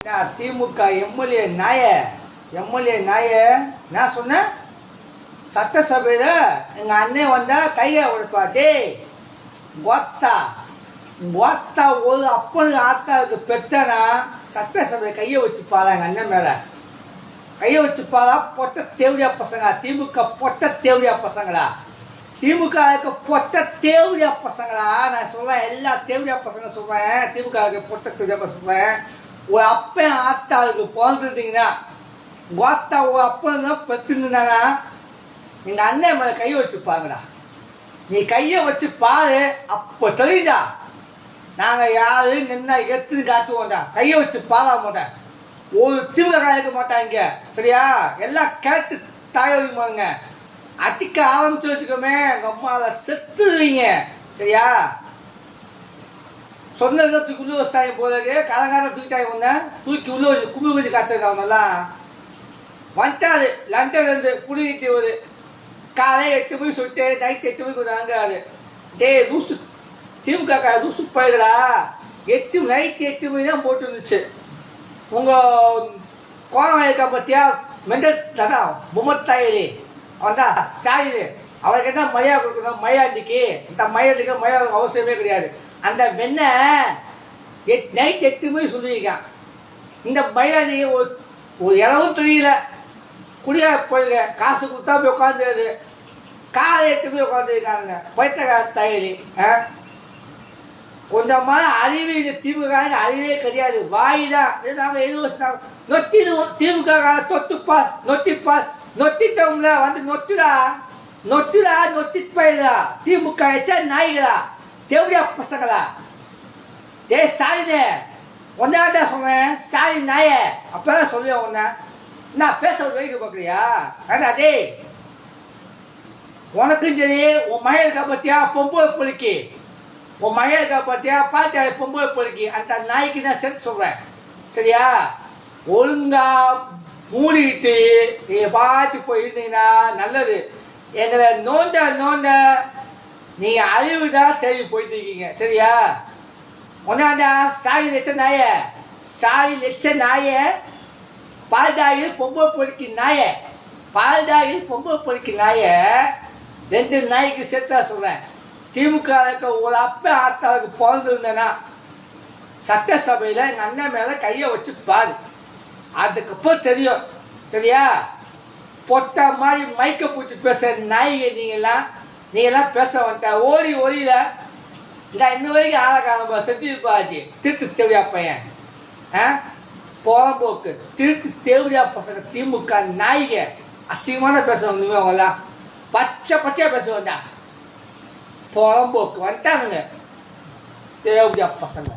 திமுக MLA நாய நான் சொன்னேன். சட்டசபையில எங்க அண்ணன் வந்தா கையை உடைப்பா. டேய் கோத்தா ஒரு அப்பனு ஆத்தாவுக்கு பெத்தனா சட்டசபை கையை வச்சுப்பாளா? எங்க அண்ணன் மேல கையை வச்சுப்பாளா? பொட்ட தேவடியா பசங்களா? திமுக பொட்ட தேவடியா பசங்களா? திமுக பொட்ட தேவடியா பசங்களா? நான் சொல்றேன், எல்லா தேவடியா பசங்க சொல்றேன். திமுக பொட்ட தேவடியா சொல்றேன். ஒரு அப்பன் ஆத்தாளுக்கு பிறந்துட்டீங்கன்னா கோத்தா ஒரு அப்பன் தான் பெற்றுருந்தானா எங்க அண்ணன் மேல கையை வச்சு பாருங்கடா. நீ கையை வச்சு பாரு, அப்ப தெரியுதா நாங்க யாரு நின்னா எடுத்துன்னு காட்டுவோம்டா. கையை வச்சு பாரா மாட்டேன், ஒரு திமுக இருக்க மாட்டாங்க சரியா? எல்லாம் கேட்டு தாயோடி போங்க. அடிக்க ஆரம்பிச்சு வச்சுக்கோமே நம்மளால செத்துருவீங்க சரியா? சொன்னதுதான் தூக்கி உள்ள வச்சாங்க போதே கலங்காரம் தூக்கிட்டாங்க. வந்தேன் தூக்கி உள்ள வச்சு கும்பி குஞ்சு காய்ச்சிருக்காங்கலாம் வந்துட்டாரு. லண்டன்லேருந்து குடிக்கிட்டு ஒரு காலை 8 மணி சொல்லிட்டு நைட் 8 மணிக்கு வந்தாங்கிறாரு. டே லூசு திமுக லூசு போயிடா. நைட் 8 மணி தான் போட்டு இருந்துச்சு. உங்கள் கோலம் இருக்கா பார்த்தியா மெண்டல் தானா பொம்மத்தாயி அவன் தான் ஸ்டாலின். அவருக்கு என்ன மரியாதை கொடுக்கணும்? மரியாதைக்கு இந்த மரியாதை அவசியமே கிடையாது. அந்த வெண்ணை நைட் 8 மணி சொல்லியிருக்கான். இந்த மரியாதை ஒரு இளவும் தெரியல. குடியா போயில காசு கொடுத்தா போய் உட்காந்துருது. காலை 8 மணி உட்காந்துருக்காங்க பைத்தகார தயலி. கொஞ்சமான அறிவு இந்த திமுக அறிவே கிடையாது. வாய்தான் நாம எதுவும் நொட்டிடுவோம். திமுக தொட்டுப்பார் நொட்டிப்பார் நொட்டிட்டவங்கள வந்து நொட்டுடா நொட்டிப்பா. திமுக வச்சா நாய்களா தேவடியா பசங்களா? ஏ ஸ்டாலினே ஒன்னாடா சொன்னேன். ஸ்டாலின் நாய அப்பதான் சொல்லுவேன். ஒன்ன நான் பேச வைக்க பார்க்குறியா? ஏண்டா டேய் உனக்கும் சரி உன் மழைக்கா பார்த்தியா பொம்பளை பொறுக்கி, உன் மழைக்கா பார்த்தியா பார்த்தியா பொம்பளை பொறுக்கி. அந்த நாய்க்கு தான் சேர்த்து சொல்கிறேன் சரியா? ஒழுங்கா மூடிக்கிட்டு நீங்கள் பார்த்து போயிருந்தீங்கன்னா நல்லது. எங்களை நோண்ட நீங்கள் அறிவு தான் தேடி போயிட்டு இருக்கீங்க சரியா? ஒன்னாண்டா சாரி லட்ச நாய பால்டாயில் பொம்பளை பொறுக்கி நாய 2 நாய்க்கு சேர்த்தா சொல்றேன். திமுக ஒரு அப்ப ஆத்தாவுக்கு பிறந்திருந்தேன்னா சட்டசபையில் எங்கள் அண்ணன் மேலே கையை வச்சு பாரு, அதுக்கப்புறம் தெரியும் சரியா? பொட்ட மாதிரி மைக்க பூச்சி பேசுற நாய்க நீங்கெல்லாம் பேச வந்துட்டா ஓடியில இந்த இன்ன வரைக்கும் ஆளக்காலம் செத்துப்பாச்சு. திருட்டு தேவையா பையன் புறம்போக்கு திருட்டு தேவையா பசங்க திமுக நாய்க அசிங்கமான பேசுவாங்க. அவங்களாம் பச்சையா பேசுவாண்டா. புறம்போக்கு வந்துட்டானுங்க தேவையா பசங்க.